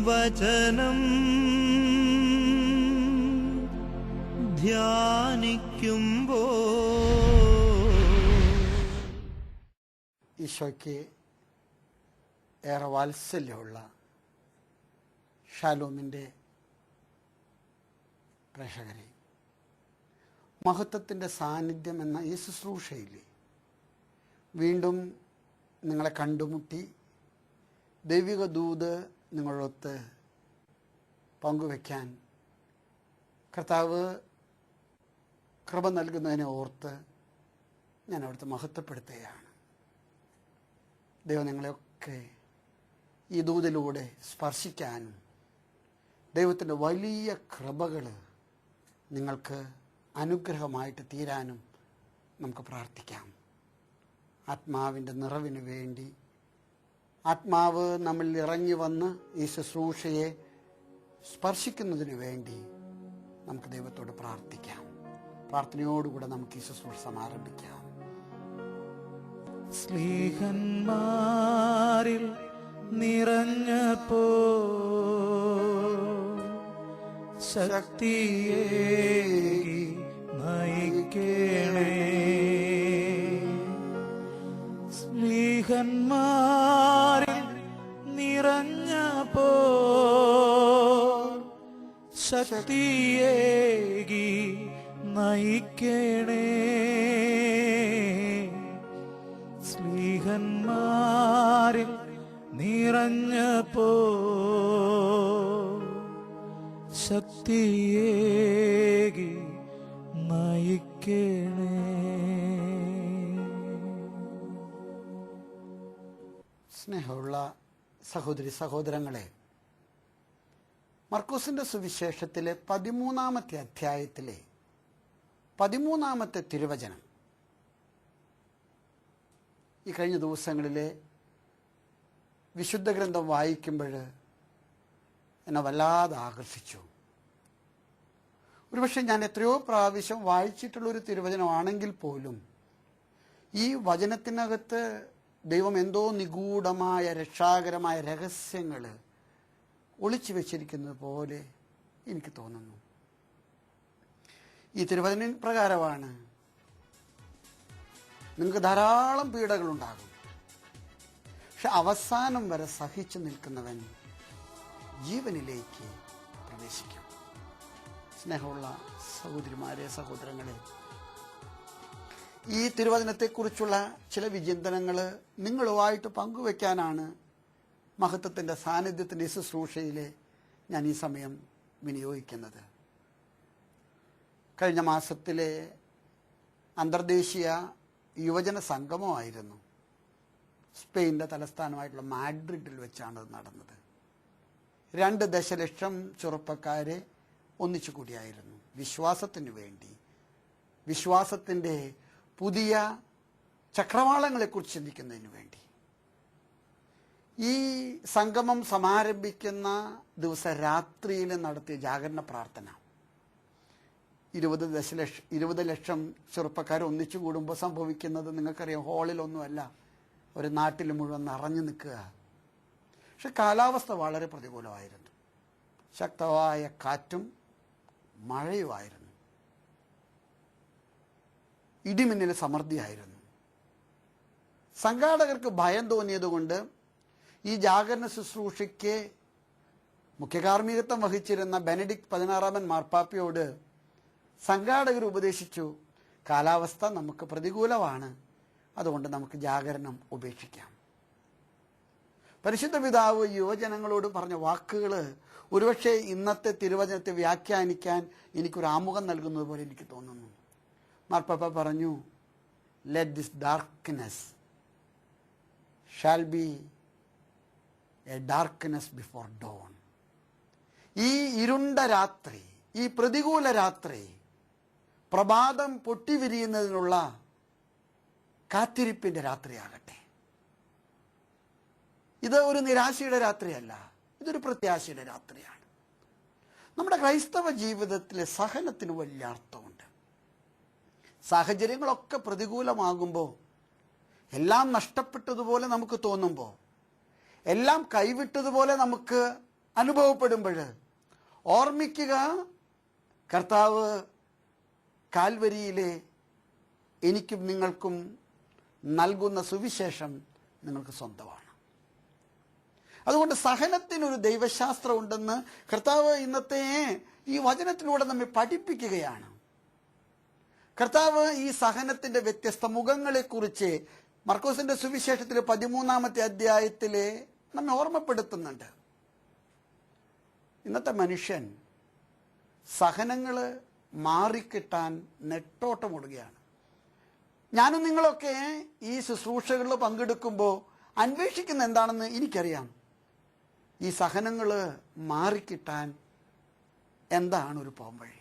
വചനം ധ്യാനിക്കുമ്പോൾ ഈശോയ്ക്ക് ഏറെ വാത്സല്യമുള്ള ഷാലോമിൻ്റെ പ്രേക്ഷകരെ, മഹത്വത്തിൻ്റെ സാന്നിധ്യം എന്ന ഈ ശുശ്രൂഷയിൽ വീണ്ടും നിങ്ങളെ കണ്ടുമുട്ടി ദൈവിക ദൂത് നിങ്ങളൊത്ത് പങ്കുവയ്ക്കാൻ കർത്താവ് കൃപ നൽകുന്നതിനെ ഓർത്ത് ഞാൻ അവിടുത്തെ മഹത്വപ്പെടുത്തുകയാണ്. ദൈവം നിങ്ങളെയൊക്കെ ഈ ദൂതിലൂടെ സ്പർശിക്കാനും ദൈവത്തിൻ്റെ വലിയ കൃപകൾ നിങ്ങൾക്ക് അനുഗ്രഹമായിട്ട് തീരാനും നമുക്ക് പ്രാർത്ഥിക്കാം. ആത്മാവിൻ്റെ നിറവിന് വേണ്ടി ആത്മാവ് നമ്മളിൽ ഇറങ്ങി വന്ന് ഈ ശുശ്രൂഷയെ സ്പർശിക്കുന്നതിന് വേണ്ടി നമുക്ക് ദൈവത്തോട് പ്രാർത്ഥിക്കാം. പ്രാർത്ഥനയോടുകൂടെ നമുക്ക് ഈ ശുശ്രൂഷ സമാരംഭിക്കാം. സ്നേഹന്മാരിൽ നിറഞ്ഞപ്പോ ശക്തിയെ നയിക്കണേ. സ്നേഹന്മാരിൽ നിറഞ്ഞപ്പോ ശക്തിയേകി നയിക്കണേ. സ്നേഹന്മാരിൽ നിറഞ്ഞപ്പോ ശക്തിയേകി നയിക്കണേ. സ്നേഹമുള്ള സഹോദരി സഹോദരങ്ങളെ, മർക്കോസിൻ്റെ സുവിശേഷത്തിലെ 13-ാമത്തെ അധ്യായത്തിലെ 13-ാമത്തെ തിരുവചനം ഈ കഴിഞ്ഞ ദിവസങ്ങളിലെ വിശുദ്ധ ഗ്രന്ഥം വായിക്കുമ്പോൾ എന്നെ വല്ലാതെ ആകർഷിച്ചു. ഒരുപക്ഷെ ഞാൻ എത്രയോ പ്രാവശ്യം വായിച്ചിട്ടുള്ളൊരു തിരുവചനമാണെങ്കിൽ പോലും ഈ വചനത്തിനകത്ത് ദൈവം എന്തോ നിഗൂഢമായ രക്ഷാകരമായ രഹസ്യങ്ങൾ ഒളിച്ചു വെച്ചിരിക്കുന്നത് പോലെ എനിക്ക് തോന്നുന്നു. ഈ തിരുവചന പ്രകാരമാണ്, നിങ്ങൾക്ക് ധാരാളം പീഡകളുണ്ടാകും, പക്ഷെ അവസാനം വരെ സഹിച്ചു നിൽക്കുന്നവൻ ജീവനിലേക്ക് പ്രവേശിക്കും. സ്നേഹമുള്ള സഹോദരിമാരെ, സഹോദരങ്ങളെ, ഈ തിരുവചനത്തെക്കുറിച്ചുള്ള ചില വിചിന്തനങ്ങൾ നിങ്ങളുമായിട്ട് പങ്കുവയ്ക്കാനാണ് മഹത്വത്തിൻ്റെ സാന്നിധ്യത്തിൻ്റെ ശുശ്രൂഷയിലെ ഞാൻ ഈ സമയം വിനിയോഗിക്കുന്നത്. കഴിഞ്ഞ മാസത്തിലെ അന്തർദേശീയ യുവജന സംഗമമായിരുന്നു. സ്പെയിൻ്റെ തലസ്ഥാനമായിട്ടുള്ള മാഡ്രിഡിൽ വെച്ചാണ് അത് നടന്നത്. 2 ദശലക്ഷം ചെറുപ്പക്കാരെ ഒന്നിച്ചു കൂടിയായിരുന്നു വിശ്വാസത്തിന് വേണ്ടി, വിശ്വാസത്തിൻ്റെ പുതിയ ചക്രവാളങ്ങളെക്കുറിച്ച് ചിന്തിക്കുന്നതിന് വേണ്ടി. ഈ സംഗമം സമാരംഭിക്കുന്ന ദിവസം രാത്രിയിൽ നടത്തിയ ജാഗരണ പ്രാർത്ഥന 20 ലക്ഷം ചെറുപ്പക്കാർ ഒന്നിച്ചു കൂടുമ്പോൾ സംഭവിക്കുന്നത് നിങ്ങൾക്കറിയാം. ഹാളിലൊന്നുമല്ല, ഒരു നാട്ടിൽ മുഴുവൻ നിറഞ്ഞു നിൽക്കുക. പക്ഷെ കാലാവസ്ഥ വളരെ പ്രതികൂലമായിരുന്നു. ശക്തമായ കാറ്റും മഴയുമായിരുന്നു. ഇടിമിന്നൽ സമൃദ്ധിയായിരുന്നു. സംഘാടകർക്ക് ഭയം തോന്നിയതുകൊണ്ട് ഈ ജാഗരണ ശുശ്രൂഷയ്ക്ക് മുഖ്യകാർമ്മികത്വം വഹിച്ചിരുന്ന ബെനഡിക്ട് 16-ാമൻ മാർപ്പാപ്പയോട് സംഘാടകർ ഉപദേശിച്ചു, കാലാവസ്ഥ നമുക്ക് പ്രതികൂലമാണ്, അതുകൊണ്ട് നമുക്ക് ജാഗരണം ഉപേക്ഷിക്കാം. പരിശുദ്ധ പിതാവ് യുവജനങ്ങളോട് പറഞ്ഞ വാക്കുകൾ ഒരുപക്ഷെ ഇന്നത്തെ തിരുവചനത്തെ വ്യാഖ്യാനിക്കാൻ എനിക്കൊരു ആമുഖം നൽകുന്നത് പോലെ എനിക്ക് തോന്നുന്നു. മാർപ്പാപ്പ പറഞ്ഞു, let this darkness shall be a darkness before dawn. ഈ ഇരുണ്ട രാത്രി, ഈ പ്രതികൂല രാത്രി പ്രഭാതം പൊട്ടിവിരിയുന്നതിനുള്ള കാത്തിരിപ്പിൻ്റെ രാത്രിയാകട്ടെ. ഇത് ഒരു നിരാശയുടെ രാത്രിയല്ല, ഇതൊരു പ്രത്യാശയുടെ രാത്രിയാണ്. നമ്മുടെ ക്രൈസ്തവ ജീവിതത്തിലെ സഹനത്തിന് വലിയ അർത്ഥമുണ്ട്. സാഹചര്യങ്ങളൊക്കെ പ്രതികൂലമാകുമ്പോൾ, എല്ലാം നഷ്ടപ്പെട്ടതുപോലെ നമുക്ക് തോന്നുമ്പോൾ, എല്ലാം കൈവിട്ടതുപോലെ നമുക്ക് അനുഭവപ്പെടുമ്പോൾ ഓർമ്മിക്കുക, കർത്താവ് കാൽവരിയിലെ എനിക്കും നിങ്ങൾക്കും നൽകുന്ന സുവിശേഷം നിങ്ങൾക്ക് സ്വന്തമാണ്. അതുകൊണ്ട് സഹനത്തിനൊരു ദൈവശാസ്ത്രം ഉണ്ടെന്ന് കർത്താവ് ഇന്നത്തെ ഈ വചനത്തിലൂടെ നമ്മെ പഠിപ്പിക്കുകയാണ്. കർത്താവ് ഈ സഹനത്തിന്റെ വ്യത്യസ്ത മുഖങ്ങളെക്കുറിച്ച് മർക്കോസിന്റെ സുവിശേഷത്തിലെ 13-ാമത്തെ അധ്യായത്തിലെ നമ്മെ ഓർമ്മപ്പെടുത്തുന്നുണ്ട്. ഇന്നത്തെ മനുഷ്യൻ സഹനങ്ങൾ മാറിക്കിട്ടാൻ നെട്ടോട്ടമോടുകയാണ്. ഞാനും നിങ്ങളൊക്കെ ഈ ശുശ്രൂഷകളിൽ പങ്കെടുക്കുമ്പോൾ അന്വേഷിക്കുന്ന എന്താണെന്ന് എനിക്കറിയാം. ഈ സഹനങ്ങൾ മാറിക്കിട്ടാൻ എന്താണ് ഒരു പോംവഴി?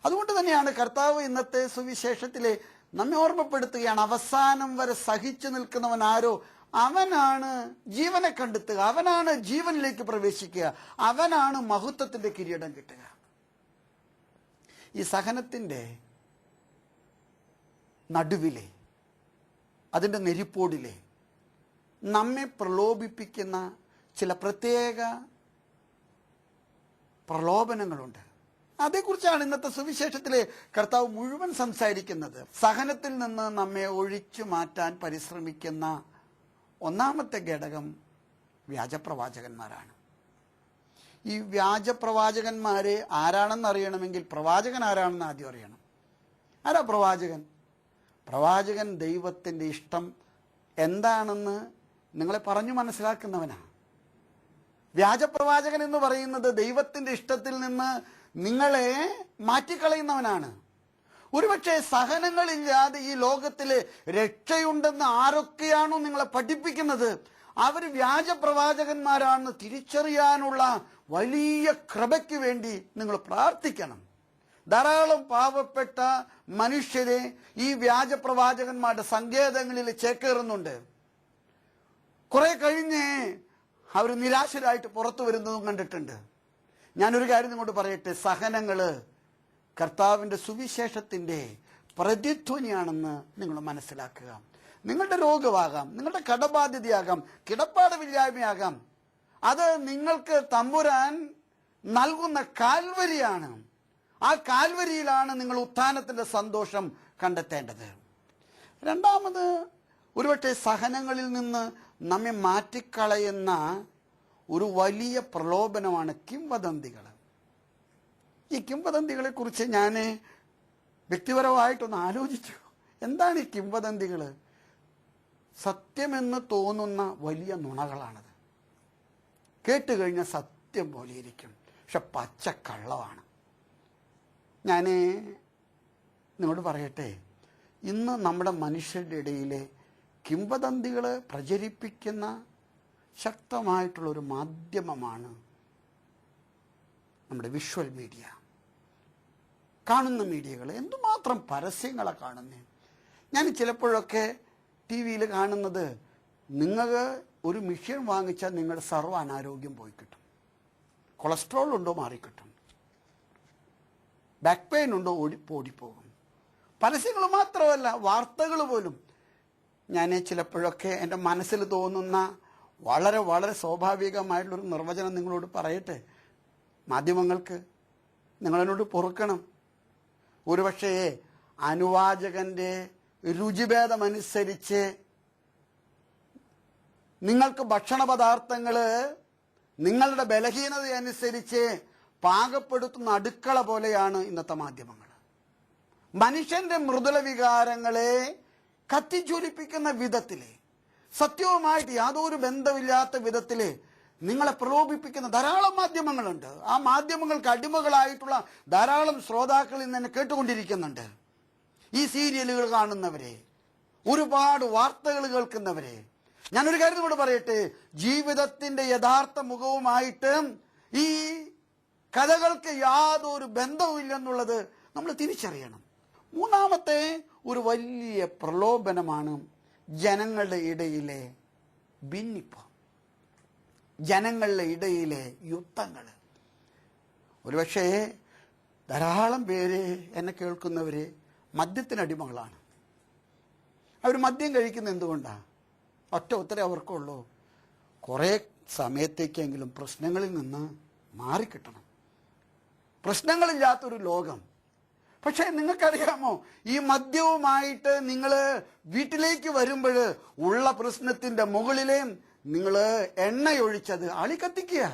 അതുകൊണ്ട് തന്നെയാണ് കർത്താവ് ഇന്നത്തെ സുവിശേഷത്തിലെ നമ്മെ ഓർമ്മപ്പെടുത്തുകയാണ്, അവസാനം വരെ സഹിച്ചു നിൽക്കുന്നവൻ ആരോ അവനാണ് ജീവനെ കണ്ടെത്തുക, അവനാണ് ജീവനിലേക്ക് പ്രവേശിക്കുക, അവനാണ് മഹത്വത്തിന്റെ കിരീടം കിട്ടുക. ഈ സഹനത്തിൻ്റെ നടുവിലെ, അതിൻ്റെ നെരിപ്പോടിലെ നമ്മെ പ്രലോഭിപ്പിക്കുന്ന ചില പ്രത്യേക പ്രലോഭനങ്ങളുണ്ട്. അതേക്കുറിച്ചാണ് ഇന്നത്തെ സുവിശേഷത്തിലെ കർത്താവ് മുഴുവൻ സംസാരിക്കുന്നത്. സഹനത്തിൽ നിന്ന് നമ്മെ ഒഴിച്ചു മാറ്റാൻ പരിശ്രമിക്കുന്ന ഒന്നാമത്തെ ഘടകം വ്യാജപ്രവാചകന്മാരാണ്. ഈ വ്യാജപ്രവാചകന്മാരെ ആരാണെന്ന് അറിയണമെങ്കിൽ പ്രവാചകൻ ആരാണെന്ന് ആദ്യം അറിയണം. ആരാ പ്രവാചകൻ? പ്രവാചകൻ ദൈവത്തിൻ്റെ ഇഷ്ടം എന്താണെന്ന് നിങ്ങളെ പറഞ്ഞു മനസ്സിലാക്കുന്നവനാണ്. വ്യാജപ്രവാചകൻ എന്ന് പറയുന്നത് ദൈവത്തിൻ്റെ ഇഷ്ടത്തിൽ നിന്ന് നിങ്ങളെ മാറ്റിക്കളയുന്നവനാണ്. ഒരുപക്ഷെ സഹനങ്ങളില്ലാതെ ഈ ലോകത്തിലെ രക്ഷയുണ്ടെന്ന് ആരൊക്കെയാണോ നിങ്ങളെ പഠിപ്പിക്കുന്നത് അവർ വ്യാജപ്രവാചകന്മാരാണെന്ന് തിരിച്ചറിയാനുള്ള വലിയ കൃപയ്ക്ക് വേണ്ടി നിങ്ങൾ പ്രാർത്ഥിക്കണം. ധാരാളം പാവപ്പെട്ട മനുഷ്യരെ ഈ വ്യാജപ്രവാചകന്മാരുടെ സങ്കേതങ്ങളിൽ ചേക്കേറുന്നുണ്ട്. കുറെ കഴിഞ്ഞ് അവർ നിരാശരായിട്ട് പുറത്തു വരുന്നതും കണ്ടിട്ടുണ്ട്. ഞാനൊരു കാര്യം നിങ്ങളോട് പറയട്ടെ, സഹനങ്ങൾ കർത്താവിൻ്റെ സുവിശേഷത്തിൻ്റെ പ്രതിധ്വനിയാണെന്ന് നിങ്ങൾ മനസ്സിലാക്കുക. നിങ്ങളുടെ രോഗമാകാം, നിങ്ങളുടെ കടബാധ്യതയാകാം, കിടപ്പാടമില്ലായ്മയാകാം, അത് നിങ്ങൾക്ക് തമ്പുരാൻ നൽകുന്ന കാൽവരിയാണ്. ആ കാൽവരിയിലാണ് നിങ്ങൾ ഉത്ഥാനത്തിൻ്റെ സന്തോഷം കണ്ടെത്തേണ്ടത്. രണ്ടാമത്, ഒരുപക്ഷെ സഹനങ്ങളിൽ നിന്ന് നമ്മെ മാറ്റിക്കളയുന്ന ഒരു വലിയ പ്രലോഭനമാണ് കിംവദന്തികൾ. ഈ കിംവദന്തികളെ കുറിച്ച് ഞാൻ വ്യക്തിപരമായിട്ടൊന്ന് ആലോചിച്ചു. എന്താണ് ഈ കിംവദന്തികൾ? സത്യമെന്ന് തോന്നുന്ന വലിയ നുണകളാണത്. കേട്ടുകഴിഞ്ഞ സത്യം പോലെ ഇരിക്കും, പക്ഷെ പച്ചക്കള്ളമാണ്. ഞാൻ നിങ്ങളോട് പറയട്ടെ, ഇന്ന് നമ്മുടെ മനുഷ്യരുടെ ഇടയിലെ കിംവദന്തികൾ പ്രചരിപ്പിക്കുന്ന ശക്തമായിട്ടുള്ളൊരു മാധ്യമമാണ് നമ്മുടെ വിഷ്വൽ മീഡിയ. കാണുന്ന മീഡിയകൾ എന്തുമാത്രം പരസ്യങ്ങളെ കാണുന്നേ. ഞാൻ ചിലപ്പോഴൊക്കെ ടി വിയിൽ കാണുന്നത്, നിങ്ങൾക്ക് ഒരു മിഷ്യൻ വാങ്ങിച്ചാൽ നിങ്ങളുടെ സർവ്വ അനാരോഗ്യം പോയി കിട്ടും, കൊളസ്ട്രോൾ ഉണ്ടോ മാറിക്കിട്ടും, ബാക്ക് പെയിൻ ഉണ്ടോ ഓടിപ്പോകും. പരസ്യങ്ങൾ മാത്രമല്ല, വാർത്തകൾ പോലും. ഞാൻ ചിലപ്പോഴൊക്കെ എൻ്റെ മനസ്സിൽ തോന്നുന്ന വളരെ വളരെ സ്വാഭാവികമായിട്ടുള്ളൊരു നിർവചനം നിങ്ങളോട് പറയട്ടെ. മാധ്യമങ്ങൾക്ക് നിങ്ങളെന്നോട് പൊറുക്കണം. ഒരുപക്ഷേ അനുവാചകൻ്റെ രുചിഭേദമനുസരിച്ച് നിങ്ങൾക്ക് ഭക്ഷണ പദാർത്ഥങ്ങൾ നിങ്ങളുടെ ബലഹീനതയനുസരിച്ച് പാകപ്പെടുത്തുന്ന അടുക്കള പോലെയാണ് ഇന്നത്തെ മാധ്യമങ്ങൾ. മനുഷ്യന്റെ മൃദുല വികാരങ്ങളെ കത്തിജ്വലിപ്പിക്കുന്ന വിധത്തിലെ, സത്യവുമായിട്ട് യാതൊരു ബന്ധമില്ലാത്ത വിധത്തിലെ നിങ്ങളെ പ്രലോഭിപ്പിക്കുന്ന ധാരാളം മാധ്യമങ്ങളുണ്ട്. ആ മാധ്യമങ്ങൾക്ക് അടിമകളായിട്ടുള്ള ധാരാളം ശ്രോതാക്കൾ ഇന്ന് എന്നെ കേട്ടുകൊണ്ടിരിക്കുന്നുണ്ട്. ഈ സീരിയലുകൾ കാണുന്നവരെ, ഒരുപാട് വാർത്തകൾ കേൾക്കുന്നവരെ, ഞാനൊരു കാര്യം കൂടെ പറയട്ടെ, ജീവിതത്തിന്റെ യഥാർത്ഥ മുഖവുമായിട്ട് ഈ കഥകൾക്ക് യാതൊരു ബന്ധവുമില്ലെന്നുള്ളത് നമ്മൾ തിരിച്ചറിയണം. മൂന്നാമത്തെ ഒരു വലിയ പ്രലോഭനമാണ് ജനങ്ങളുടെ ഇടയിലെ ഭിന്നിപ്പ്, ജനങ്ങളുടെ ഇടയിലെ യുദ്ധങ്ങൾ. ഒരുപക്ഷേ ധാരാളം പേര് എന്നെ കേൾക്കുന്നവര് മദ്യത്തിനടിമകളാണ്. അവർ മദ്യം കഴിക്കുന്നത് എന്തുകൊണ്ടാണ്? ഒറ്റ ഉത്തരം അവർക്കുള്ളൂ, കുറേ സമയത്തേക്കെങ്കിലും പ്രശ്നങ്ങളിൽ നിന്ന് മാറിക്കിട്ടണം. പ്രശ്നങ്ങളില്ലാത്തൊരു ലോകം. പക്ഷേ നിങ്ങൾക്കറിയാമോ, ഈ മദ്യവുമായിട്ട് നിങ്ങൾ വീട്ടിലേക്ക് വരുമ്പോൾ ഉള്ള പ്രശ്നത്തിൻ്റെ മുകളിലേ നിങ്ങൾ എണ്ണയൊഴിച്ചത് ആളിക്കത്തിക്കുക.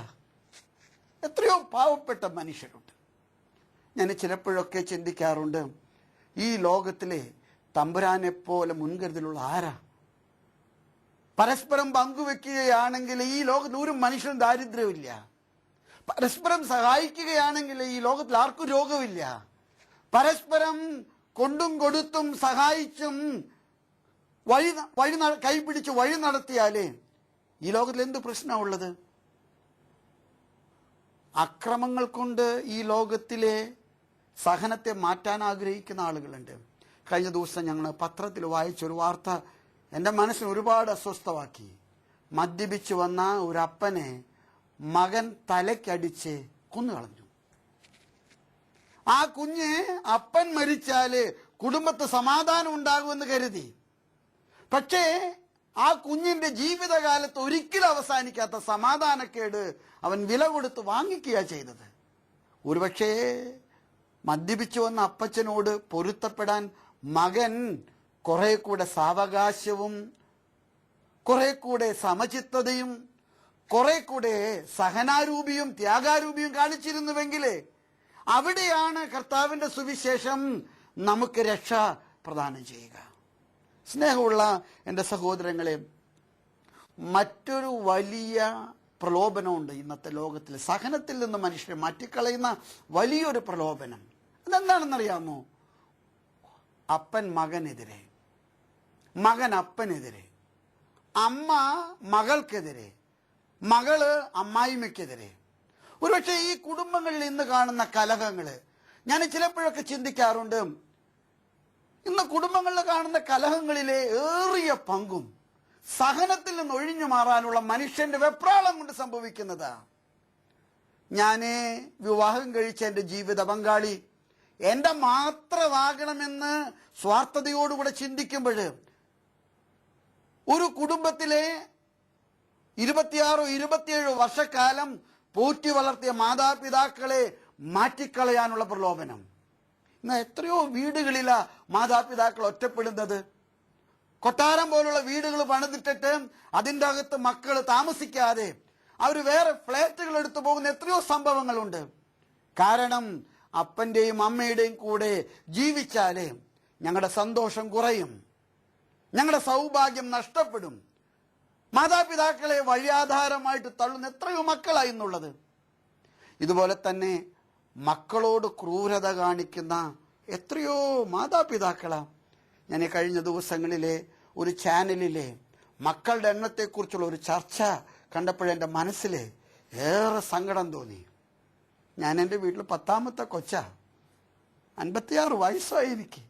എത്രയോ പാവപ്പെട്ട മനുഷ്യരുണ്ട്. ഞാൻ ചിലപ്പോഴൊക്കെ ചിന്തിക്കാറുണ്ട്, ഈ ലോകത്തിലെ തമ്പുരാനെ പോലെ മുൻകരുതലുള്ള ആരാ? പരസ്പരം പങ്കുവെക്കുകയാണെങ്കിൽ ഈ ലോകത്തിൽ ഒരു മനുഷ്യനും ദാരിദ്ര്യമില്ല. പരസ്പരം സഹായിക്കുകയാണെങ്കിൽ ഈ ലോകത്തിൽ ആർക്കും രോഗമില്ല. പരസ്പരം കൊണ്ടും കൊടുത്തും സഹായിച്ചും കൈപിടിച്ച് വഴി നടത്തിയാലേ ഈ ലോകത്തിൽ എന്ത് പ്രശ്നമുള്ളത്? അക്രമങ്ങൾ കൊണ്ട് ഈ ലോകത്തിലെ സഹനത്തെ മാറ്റാൻ ആഗ്രഹിക്കുന്ന ആളുകളുണ്ട്. കഴിഞ്ഞ ദിവസം ഞങ്ങൾ പത്രത്തിൽ വായിച്ചൊരു വാർത്ത എൻ്റെ മനസ്സിന് ഒരുപാട് അസ്വസ്ഥമാക്കി. മദ്യപിച്ചു വന്ന ഒരു അപ്പനെ മകൻ തലയ്ക്കടിച്ച് കൊന്നുകളഞ്ഞു. ആ കുഞ്ഞ് അപ്പൻ മരിച്ചാല് കുടുംബത്ത് സമാധാനം ഉണ്ടാകുമെന്ന് കരുതി. പക്ഷേ ആ കുഞ്ഞിന്റെ ജീവിതകാലത്ത് ഒരിക്കലും അവസാനിക്കാത്ത സമാധാനക്കേട് അവൻ വില കൊടുത്ത് വാങ്ങിക്കുക ചെയ്തത്. ഒരുപക്ഷേ മദ്യപിച്ചു വന്ന അപ്പച്ചനോട് പൊരുത്തപ്പെടാൻ മകൻ കുറെ കൂടെ സാവകാശവും കുറെ കൂടെ സമചിത്തതയും കുറെ കൂടെ സഹനാരൂപിയും ത്യാഗാരൂപിയും കാണിച്ചിരുന്നുവെങ്കിൽ അവിടെയാണ് കർത്താവിൻ്റെ സുവിശേഷം നമുക്ക് രക്ഷ പ്രദാനം ചെയ്യുക. സ്നേഹമുള്ള എൻ്റെ സഹോദരങ്ങളെ, മറ്റൊരു വലിയ പ്രലോഭനമുണ്ട് ഇന്നത്തെ ലോകത്തിൽ. സഹനത്തിൽ നിന്ന് മനുഷ്യരെ മാറ്റിക്കളയുന്ന വലിയൊരു പ്രലോഭനം. അതെന്താണെന്നറിയാമോ? അപ്പൻ മകനെതിരെ, മകൻ അപ്പനെതിരെ, അമ്മ മകൾക്കെതിരെ, മകള് അമ്മായിമ്മയ്ക്കെതിരെ. ഒരുപക്ഷെ ഈ കുടുംബങ്ങളിൽ ഇന്ന് കാണുന്ന കലഹങ്ങൾ ഞാൻ ചിലപ്പോഴൊക്കെ ചിന്തിക്കാറുണ്ട്. ഇന്ന് കുടുംബങ്ങളിൽ കാണുന്ന കലഹങ്ങളിലെ ഏറിയ പങ്കും സഹനത്തിൽ നിന്ന് ഒഴിഞ്ഞു മാറാനുള്ള മനുഷ്യന്റെ വെപ്രാളം കൊണ്ട് സംഭവിക്കുന്നതാ. ഞാൻ വിവാഹം കഴിച്ച എൻ്റെ ജീവിത പങ്കാളി എൻ്റെ മാത്രമാകണമെന്ന് സ്വാർത്ഥതയോടുകൂടെ ചിന്തിക്കുമ്പോൾ ഒരു കുടുംബത്തിലെ 26-27 വർഷക്കാലം പോറ്റി വളർത്തിയ മാതാപിതാക്കളെ മാറ്റിക്കളയാനുള്ള പ്രലോഭനം. ഇന്ന് എത്രയോ വീടുകളിലാ മാതാപിതാക്കൾ ഒറ്റപ്പെടുന്നത്. കൊട്ടാരം പോലുള്ള വീടുകൾ പണിതിട്ടിട്ട് അതിൻ്റെ അകത്ത് മക്കൾ താമസിക്കാതെ അവർ വേറെ ഫ്ലാറ്റുകൾ എടുത്തു പോകുന്ന എത്രയോ സംഭവങ്ങളുണ്ട്. കാരണം അപ്പൻ്റെയും അമ്മയുടെയും കൂടെ ജീവിച്ചാലേ ഞങ്ങളുടെ സന്തോഷം കുറയും, ഞങ്ങളുടെ സൗഭാഗ്യം നഷ്ടപ്പെടും. മാതാപിതാക്കളെ വഴിയാധാരമായിട്ട് തള്ളുന്ന എത്രയോ മക്കളായി എന്നുള്ളത്. ഇതുപോലെ തന്നെ മക്കളോട് ക്രൂരത കാണിക്കുന്ന എത്രയോ മാതാപിതാക്കളാ. ഞാൻ കഴിഞ്ഞ ദിവസങ്ങളിലെ ഒരു ചാനലിലെ മക്കളുടെ എണ്ണത്തെക്കുറിച്ചുള്ള ഒരു ചർച്ച കണ്ടപ്പോഴെൻ്റെ മനസ്സിൽ ഏറെ സങ്കടം തോന്നി. ഞാൻ എൻ്റെ വീട്ടിൽ 10ാമത്തെ കൊച്ചാ, 56 വയസ്സായി എനിക്ക്.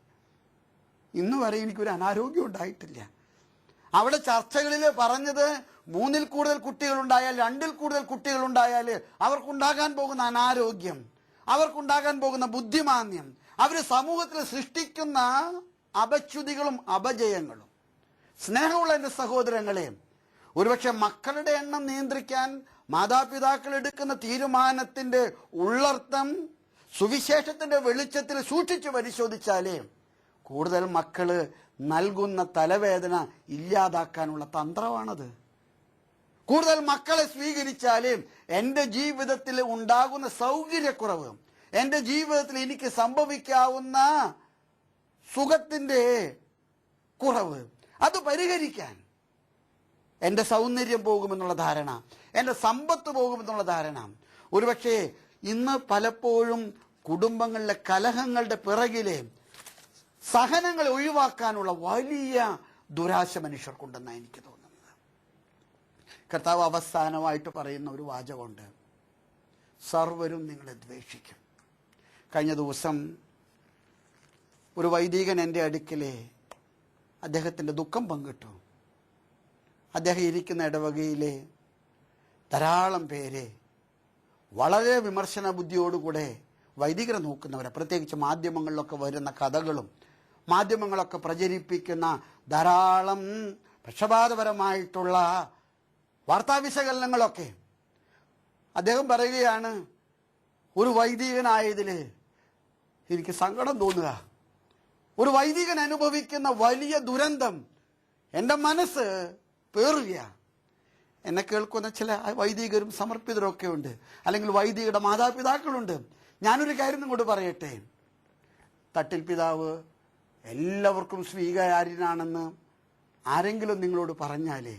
ഇന്ന് വരെ എനിക്കൊരു അനാരോഗ്യം ഉണ്ടായിട്ടില്ല. അവിടെ ചർച്ചകളിൽ പറഞ്ഞത് 3-ൽ കൂടുതൽ കുട്ടികളുണ്ടായാൽ, 2-ൽ കൂടുതൽ കുട്ടികളുണ്ടായാൽ അവർക്കുണ്ടാകാൻ പോകുന്ന അനാരോഗ്യം, അവർക്കുണ്ടാകാൻ പോകുന്ന ബുദ്ധിമാന്യം, അവർ സമൂഹത്തിൽ സൃഷ്ടിക്കുന്ന അപച്യുതികളും അപജയങ്ങളും. സ്നേഹമുള്ള എൻ്റെ സഹോദരങ്ങളെ, ഒരുപക്ഷെ മക്കളുടെ എണ്ണം നിയന്ത്രിക്കാൻ മാതാപിതാക്കൾ എടുക്കുന്ന തീരുമാനത്തിൻ്റെ ഉള്ളർത്ഥം സുവിശേഷത്തിൻ്റെ വെളിച്ചത്തിൽ സൂക്ഷിച്ചു പരിശോധിച്ചാലേ കൂടുതൽ മക്കള് നൽകുന്ന തലവേദന ഇല്ലാതാക്കാനുള്ള തന്ത്രമാണത്. കൂടുതൽ മക്കളെ സ്വീകരിച്ചാലേ എൻ്റെ ജീവിതത്തിൽ ഉണ്ടാകുന്ന സൗകര്യക്കുറവ്, എൻ്റെ ജീവിതത്തിൽ എനിക്ക് സംഭവിക്കാവുന്ന സുഖത്തിൻ്റെ കുറവ് അത് പരിഹരിക്കാൻ എൻ്റെ സൗന്ദര്യം പോകുമെന്നുള്ള ധാരണ, എൻ്റെ സമ്പത്ത് പോകുമെന്നുള്ള ധാരണ. ഒരുപക്ഷെ ഇന്ന് പലപ്പോഴും കുടുംബങ്ങളിലെ കലഹങ്ങളുടെ പിറകിലെ സഹനങ്ങളെ ഒഴിവാക്കാനുള്ള വലിയ ദുരാശ മനുഷ്യർക്കുണ്ടെന്നാണ് എനിക്ക് തോന്നുന്നത്. കർത്താവ് അവസാനമായിട്ട് പറയുന്ന ഒരു വാചകമുണ്ട്, സർവരും നിങ്ങളെ ദ്വേഷിക്കും. കഴിഞ്ഞ ദിവസം ഒരു വൈദികൻ എൻ്റെ അടുക്കലെ അദ്ദേഹത്തിൻ്റെ ദുഃഖം പങ്കിട്ടു. അദ്ദേഹം ഇരിക്കുന്ന ഇടവകയിലെ ധാരാളം പേര് വളരെ വിമർശന ബുദ്ധിയോടുകൂടെ വൈദികരെ നോക്കുന്നവരെ, പ്രത്യേകിച്ച് മാധ്യമങ്ങളിലൊക്കെ വരുന്ന കഥകളും മാധ്യമങ്ങളൊക്കെ പ്രചരിപ്പിക്കുന്ന ധാരാളം പക്ഷപാതപരമായിട്ടുള്ള വാർത്താ വിശകലനങ്ങളൊക്കെ. അദ്ദേഹം പറയുകയാണ്, ഒരു വൈദികനായതിൽ എനിക്ക് സങ്കടം തോന്നുക. ഒരു വൈദികൻ അനുഭവിക്കുന്ന വലിയ ദുരന്തം എൻ്റെ മനസ്സ് പേറുക. എന്നെ കേൾക്കുന്ന ചില വൈദികരും സമർപ്പിതരും ഒക്കെ ഉണ്ട്, അല്ലെങ്കിൽ വൈദികരുടെ മാതാപിതാക്കളുണ്ട്. ഞാനൊരു കാര്യം നിങ്ങളോട് പറയട്ടെ. തട്ടിൽ പിതാവ് എല്ലാവർക്കും സ്വീകാര്യനാണെന്ന് ആരെങ്കിലും നിങ്ങളോട് പറഞ്ഞാലേ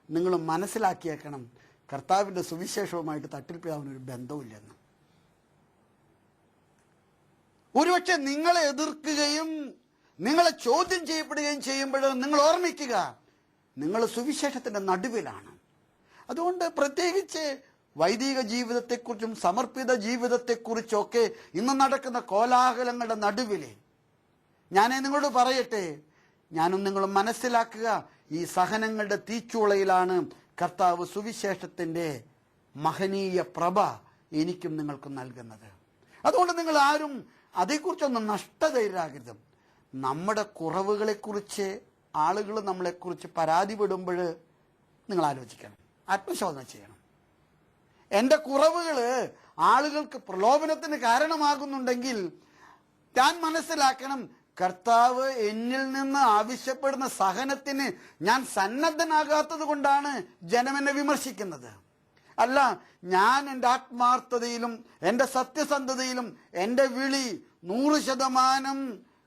നിങ്ങൾ മനസ്സിലാക്കിയേക്കണം, കർത്താവിൻ്റെ സുവിശേഷവുമായിട്ട് തട്ടിൽ പിതാവിനൊരു ബന്ധവുമില്ലെന്ന്. ഒരുപക്ഷെ നിങ്ങളെ എതിർക്കുകയും നിങ്ങളെ ചോദ്യം ചെയ്യപ്പെടുകയും ചെയ്യുമ്പോൾ നിങ്ങൾ ഓർമ്മിക്കുക, നിങ്ങൾ സുവിശേഷത്തിൻ്റെ നടുവിലാണ്. അതുകൊണ്ട് പ്രത്യേകിച്ച് വൈദിക ജീവിതത്തെക്കുറിച്ചും സമർപ്പിത ജീവിതത്തെക്കുറിച്ചൊക്കെ ഇന്ന് നടക്കുന്ന കോലാഹലങ്ങളുടെ നടുവിൽ ഞാൻ നിങ്ങളോട് പറയട്ടെ, ഞാനും നിങ്ങളും മനസ്സിലാക്കുക, ഈ സഹനങ്ങളുടെ തീച്ചൂളയിലാണ് കർത്താവ് സുവിശേഷത്തിൻ്റെ മഹനീയ പ്രഭ എനിക്കും നിങ്ങൾക്കും നൽകുന്നത്. അതുകൊണ്ട് നിങ്ങൾ ആരും അതേക്കുറിച്ചൊന്നും നഷ്ടതയിലാകരുത്. നമ്മുടെ കുറവുകളെക്കുറിച്ച് ആളുകൾ നമ്മളെക്കുറിച്ച് പരാതിപ്പെടുമ്പോൾ നിങ്ങൾ ആലോചിക്കണം, ആത്മശോധന ചെയ്യണം. എൻ്റെ കുറവുകൾ ആളുകൾക്ക് പ്രലോഭനത്തിന് കാരണമാകുന്നുണ്ടെങ്കിൽ ഞാൻ മനസ്സിലാക്കണം, കർത്താവ് എന്നിൽ നിന്ന് ആവശ്യപ്പെടുന്ന സഹനത്തിന് ഞാൻ സന്നദ്ധനാകാത്തത് കൊണ്ടാണ് ജനം എന്നെ വിമർശിക്കുന്നത്. അല്ല, ഞാൻ എൻ്റെ ആത്മാർത്ഥതയിലും എൻ്റെ സത്യസന്ധതയിലും എൻ്റെ വിളി 100%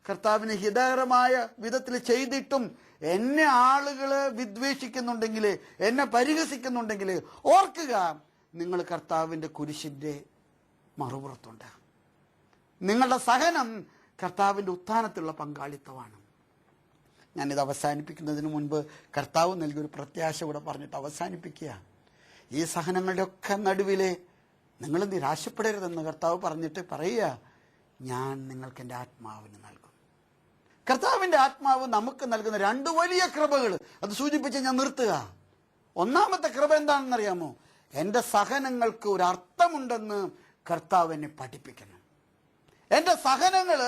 കർത്താവിന് ഹിതകരമായ വിധത്തിൽ ചെയ്തിട്ടും എന്നെ ആളുകൾ വിദ്വേഷിക്കുന്നുണ്ടെങ്കിൽ, എന്നെ പരിഹസിക്കുന്നുണ്ടെങ്കിൽ ഓർക്കുക, നിങ്ങൾ കർത്താവിൻ്റെ കുരിശിൻ്റെ മറുപുറത്തുണ്ട്. നിങ്ങളുടെ സഹനം കർത്താവിൻ്റെ ഉത്ഥാനത്തിലുള്ള പങ്കാളിത്തമാണ്. ഞാനിത് അവസാനിപ്പിക്കുന്നതിന് മുൻപ് കർത്താവ് നൽകിയൊരു പ്രത്യാശ കൂടെ പറഞ്ഞിട്ട് അവസാനിപ്പിക്കുക. ഈ സഹനങ്ങളുടെ ഒക്കെ നടുവിലെ നിങ്ങൾ നിരാശപ്പെടരുതെന്ന് കർത്താവ് പറഞ്ഞിട്ട് പറയുക, ഞാൻ നിങ്ങൾക്ക് എൻ്റെ ആത്മാവിന് നൽകും. കർത്താവിൻ്റെ ആത്മാവ് നമുക്ക് നൽകുന്ന 2 വലിയ കൃപകൾ അത് സൂചിപ്പിച്ച് ഞാൻ നിർത്തുക. ഒന്നാമത്തെ കൃപ എന്താണെന്നറിയാമോ? എൻ്റെ സഹനങ്ങൾക്ക് ഒരു അർത്ഥമുണ്ടെന്ന് കർത്താവ് എന്നെ പഠിപ്പിക്കണം. എൻ്റെ സഹനങ്ങൾ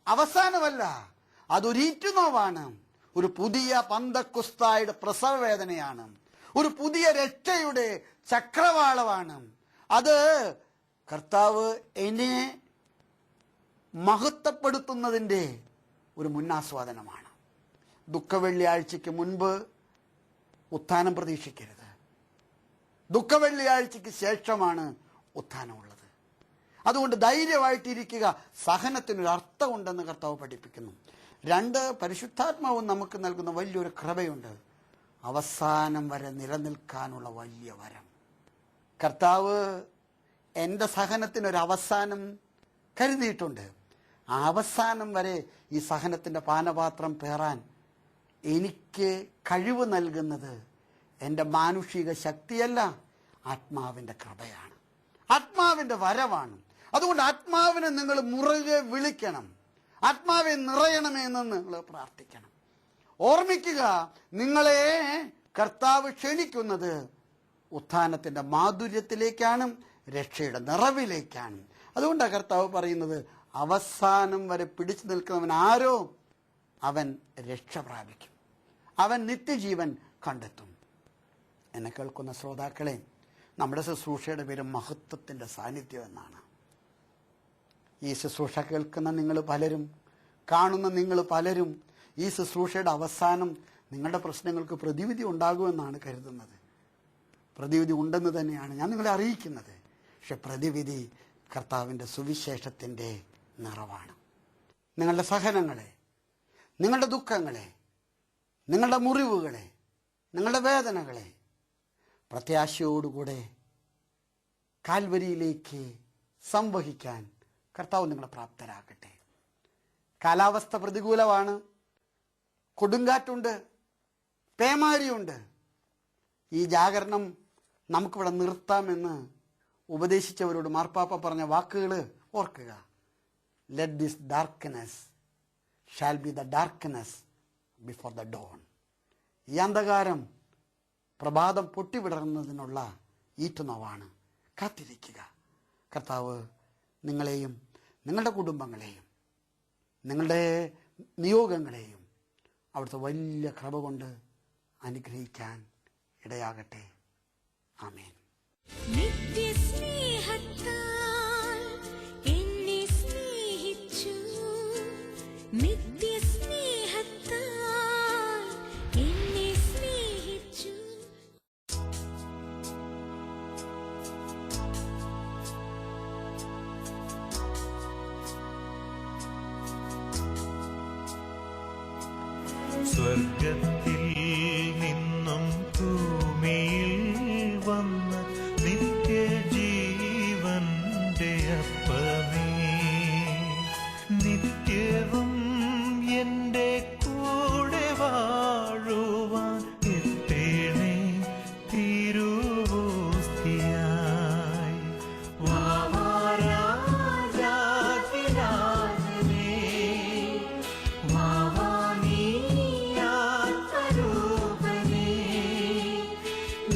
അവസാനമല്ല, അതൊരു ഈറ്റുനോവാണ്. ഒരു പുതിയ പന്തക്കുസ്തായുടെ പ്രസവ വേദനയാണ്. ഒരു പുതിയ രക്ഷയുടെ ചക്രവാളമാണ്. അത് കർത്താവ് എന്നെ മഹത്വപ്പെടുത്തുന്നതിൻ്റെ ഒരു മുന്നാസ്വാദനമാണ്. ദുഃഖവെള്ളിയാഴ്ചയ്ക്ക് മുൻപ് ഉത്ഥാനം പ്രതീക്ഷിക്കരുത്. ദുഃഖവെള്ളിയാഴ്ചയ്ക്ക് ശേഷമാണ് ഉത്ഥാനമുള്ളത്. അതുകൊണ്ട് ധൈര്യമായിട്ടിരിക്കുക. സഹനത്തിനൊരു അർത്ഥമുണ്ടെന്ന് കർത്താവ് പഠിപ്പിക്കുന്നു. 2, പരിശുദ്ധാത്മാവും നമുക്ക് നൽകുന്ന വലിയൊരു കൃപയുണ്ട്, അവസാനം വരെ നിലനിൽക്കാനുള്ള വലിയ വരം. കർത്താവ് എൻ്റെ സഹനത്തിനൊരവസാനം കരുതിയിട്ടുണ്ട്. ആ അവസാനം വരെ ഈ സഹനത്തിൻ്റെ പാനപാത്രം പേറാൻ എനിക്ക് കഴിവ് നൽകുന്നത് എൻ്റെ മാനുഷിക ശക്തിയല്ല, ആത്മാവിൻ്റെ കൃപയാണ്, ആത്മാവിൻ്റെ വരവാണ്. അതുകൊണ്ട് ആത്മാവിനെ നിങ്ങൾ മുറുകെ വിളിക്കണം, ആത്മാവെ നിറയണമെന്ന് നിങ്ങൾ പ്രാർത്ഥിക്കണം. ഓർമ്മിക്കുക, നിങ്ങളെ കർത്താവ് ക്ഷണിക്കുന്നത് ഉത്ഥാനത്തിൻ്റെ മാധുര്യത്തിലേക്കാണ്, രക്ഷയുടെ നിറവിലേക്കാണ്. അതുകൊണ്ടാണ് കർത്താവ് പറയുന്നത്, അവസാനം വരെ പിടിച്ചു നിൽക്കുന്നവൻ ആരോ അവൻ രക്ഷ പ്രാപിക്കും, അവൻ നിത്യജീവൻ കണ്ടെത്തും. എന്നെ കേൾക്കുന്ന ശ്രോതാക്കളെ, നമ്മുടെ ശുശ്രൂഷയുടെ പേര് മഹത്വത്തിൻ്റെ സാന്നിധ്യം എന്നാണ്. ഈ ശുശ്രൂഷ കേൾക്കുന്ന നിങ്ങൾ പലരും, കാണുന്ന നിങ്ങൾ പലരും ഈ ശുശ്രൂഷയുടെ അവസാനം നിങ്ങളുടെ പ്രശ്നങ്ങൾക്ക് പ്രതിവിധി ഉണ്ടാകുമെന്നാണ് കരുതുന്നത്. പ്രതിവിധി ഉണ്ടെന്ന് തന്നെയാണ് ഞാൻ നിങ്ങളെ അറിയിക്കുന്നത്. പക്ഷെ പ്രതിവിധി കർത്താവിൻ്റെ സുവിശേഷത്തിൻ്റെ നിറവാണ്. നിങ്ങളുടെ സഹനങ്ങളെ, നിങ്ങളുടെ ദുഃഖങ്ങളെ, നിങ്ങളുടെ മുറിവുകളെ, നിങ്ങളുടെ വേദനകളെ പ്രത്യാശയോടുകൂടെ കാൽവരിയിലേക്ക് സംവഹിക്കാൻ കർത്താവ് നിങ്ങളെ പ്രാപ്തരാക്കട്ടെ. കാലാവസ്ഥ പ്രതികൂലമാണ്, കൊടുങ്കാറ്റുണ്ട്, പേമാരിയുണ്ട്. ഈ ജാഗരണം നമുക്കിവിടെ നിർത്താമെന്ന് ഉപദേശിച്ചവരോട് മാർപ്പാപ്പ പറഞ്ഞ വാക്കുകൾ ഓർക്കുക. Let this darkness shall be the darkness before the dawn. ഈ അന്ധകാരം പ്രഭാതം പൊട്ടിവിടർന്നതിനുള്ള ഈറ്റുനോവാണ്. കാത്തിരിക്കുക. കർത്താവ് നിങ്ങളെയും നിങ്ങളുടെ കുടുംബങ്ങളെയും നിങ്ങളുടെ നിയോഗങ്ങളെയും അവിടുത്തെ വലിയ കൃപ കൊണ്ട് അനുഗ്രഹിക്കാൻ ഇടയാകട്ടെ. ആമേൻ. നിത്യസ്നേഹത്താൽ എന്നെ സ്നേഹിച്ചു, നിത്യസ്നേഹത്താൽ എന്നെ സ്നേഹിച്ചു. സ്വർഗത്തിൽ നിന്നും ഭൂമിയിൽ വന്ന നിത്യജീവന്റെ അപ്പമേ, നിത്യവും എന്റെ കൂടെ വാഴുവാൻ എത്തേണേ തിരുവോസ്തിയായി. വാവാരാജാതിരാജനേ, വാവാനീയാത്മരൂപനേ,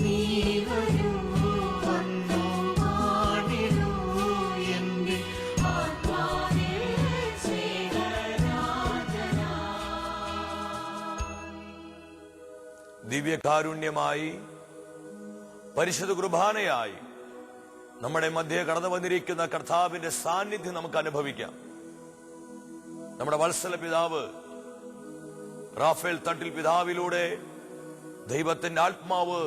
നീ വരൂ വന്നു വാണിടൂ എന്റെ ആത്മാവിൽ ദിവ്യകാരുണ്യമായി പരിശുദ്ധ കുർബാനയായി നമ്മുടെ മധ്യേ കടന്നു വന്നിരിക്കുന്ന കർത്താവിന്റെ സാന്നിധ്യം നമുക്ക് അനുഭവിക്കാം. നമ്മുടെ വത്സല പിതാവ് റാഫേൽ തട്ടിൽ പിതാവിലൂടെ ദൈവത്തിന്റെ ആത്മാവ്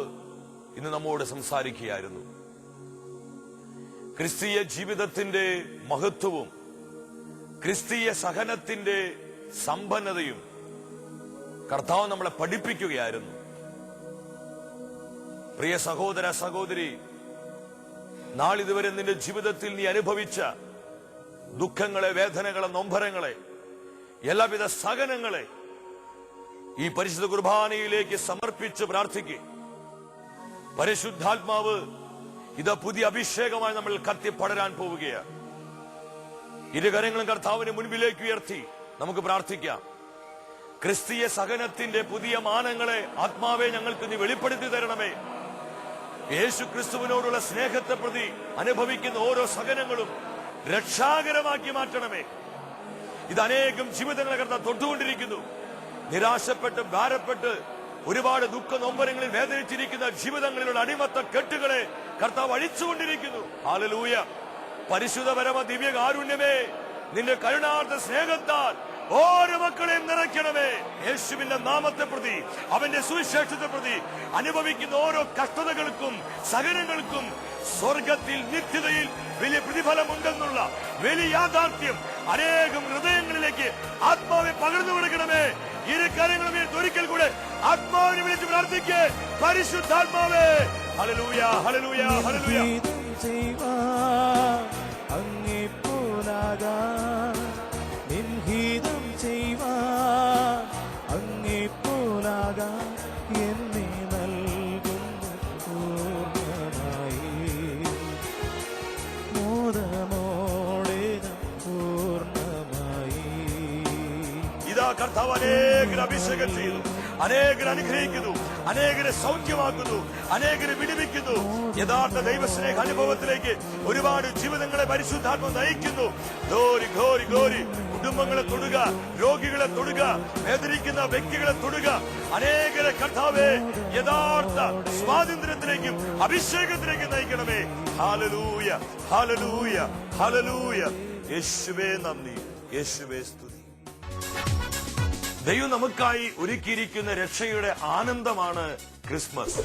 ഇന്ന് നമ്മോട് സംസാരിക്കുകയായിരുന്നു. ക്രിസ്തീയ ജീവിതത്തിന്റെ മഹത്വവും ക്രിസ്തീയ സഹനത്തിന്റെ സമ്പന്നതയും കർത്താവ് നമ്മളെ പഠിപ്പിക്കുകയായിരുന്നു. പ്രിയ സഹോദര സഹോദരി, നാളിതുവരെ നിന്റെ ജീവിതത്തിൽ നീ അനുഭവിച്ച ദുഃഖങ്ങളെ, വേദനകളെ, നൊമ്പരങ്ങളെ, എല്ലാവിധ സഹനങ്ങളെ ഈ പരിശുദ്ധ കുർബാനയിലേക്ക് സമർപ്പിച്ച് പ്രാർത്ഥിക്കുക. പരിശുദ്ധാത്മാവ് ഇത് പുതിയ അഭിഷേകമായി നമ്മൾ കത്തിപ്പടരാൻ പോവുകയാണ്. ഇരുകരങ്ങളും കർത്താവിന് മുൻപിലേക്ക് ഉയർത്തി നമുക്ക് പ്രാർത്ഥിക്കാം. ക്രിസ്തീയ സഹനത്തിന്റെ പുതിയ മാനങ്ങളെ ആത്മാവെ ഞങ്ങൾക്ക് നീ വെളിപ്പെടുത്തി തരണമേ. യേശു ക്രിസ്തുവിനോടുള്ള സ്നേഹത്തെ പ്രതി അനുഭവിക്കുന്ന ഓരോ സഹനങ്ങളും രക്ഷാകരമാക്കി മാറ്റണമേ. ഇത് അനേകം ജീവിതങ്ങളെ കർത്താവ് തൊട്ടുകൊണ്ടിരിക്കുന്നു. നിരാശപ്പെട്ട് ഭാരപ്പെട്ട് ഒരുപാട് ദുഃഖ നൊമ്പരങ്ങളിൽ വേദനിച്ചിരിക്കുന്ന ജീവിതങ്ങളിലുള്ള അടിമത്ത കെട്ടുകളെ കർത്താവ് അഴിച്ചുകൊണ്ടിരിക്കുന്നു. ഹല്ലേലൂയ. പരിശുദ്ധ പരമ ദിവ്യ കാരുണ്യമേ, നിന്റെ കരുണാർത്ഥ സ്നേഹത്താൽ ഓരോ മക്കളെയും നിറയ്ക്കണമേ. യേശുവിന്റെ നാമത്തെ പ്രതി, അവന്റെ സുവിശേഷത്തെ പ്രതി അനുഭവിക്കുന്ന ഓരോ കഷ്ടതകൾക്കും സഹനങ്ങൾക്കും സ്വർഗത്തിൽ നിത്യതയിൽ വലിയ പ്രതിഫലമുണ്ടെന്നുള്ള വലിയ യാഥാർത്ഥ്യം അനേകം ഹൃദയങ്ങളിലേക്ക് ആത്മാവെ പകർന്നു കൊടുക്കണമേ. ഇരു കാര്യങ്ങളും ഒരിക്കൽ കൂടെ ആത്മാവിനെ വിളിച്ച് പ്രാർത്ഥിക്കേ. പരിശുദ്ധാത്മാവേ, ഹല്ലേലൂയ, ഹല്ലേലൂയ, ഹല്ലേലൂയ. അങ്ങേ പോലാകാൻ നിൻഹിതം ചെയ്യുവാൻ, അങ്ങേ പോലാകാൻ എന്നെ നൽകുന്ന പൂർണ്ണമായി മോദമോടെ പൂർണ്ണമായി. ഇതാ കർത്താവ് അനേകരെ അഭിഷേകം ചെയ്തു, അനേകരെ അനുഗ്രഹിക്കുന്നു, അനേകരെ സൗഖ്യമാക്കുന്നു, അനേകരെ വിടുവിക്കുന്നു. യഥാർത്ഥ ദൈവസ്നേഹ അനുഭവത്തിലേക്ക് ഒരുപാട് ജീവിതങ്ങളെ പരിശുദ്ധാത്മ നയിക്കുന്നു. Glory, glory, glory. കുടുംബങ്ങളെ തൊടുക, രോഗികളെ തൊടുക, വേദനിക്കുന്ന വ്യക്തികളെ തൊടുക. അനേകരെ കർത്താവേ യഥാർത്ഥ സ്വാതന്ത്ര്യത്തിലേക്കും അഭിഷേകത്തിലേക്കും നയിക്കണമേ. ഹല്ലേലൂയ, ഹല്ലേലൂയ, ഹല്ലേലൂയ. യേശുവേ നന്ദി, യേശുവേ സ്തുതി. ദൈവം നമുക്കായി ഒരുക്കിയിരിക്കുന്ന രക്ഷയുടെ ആനന്ദമാണ് ക്രിസ്മസ്.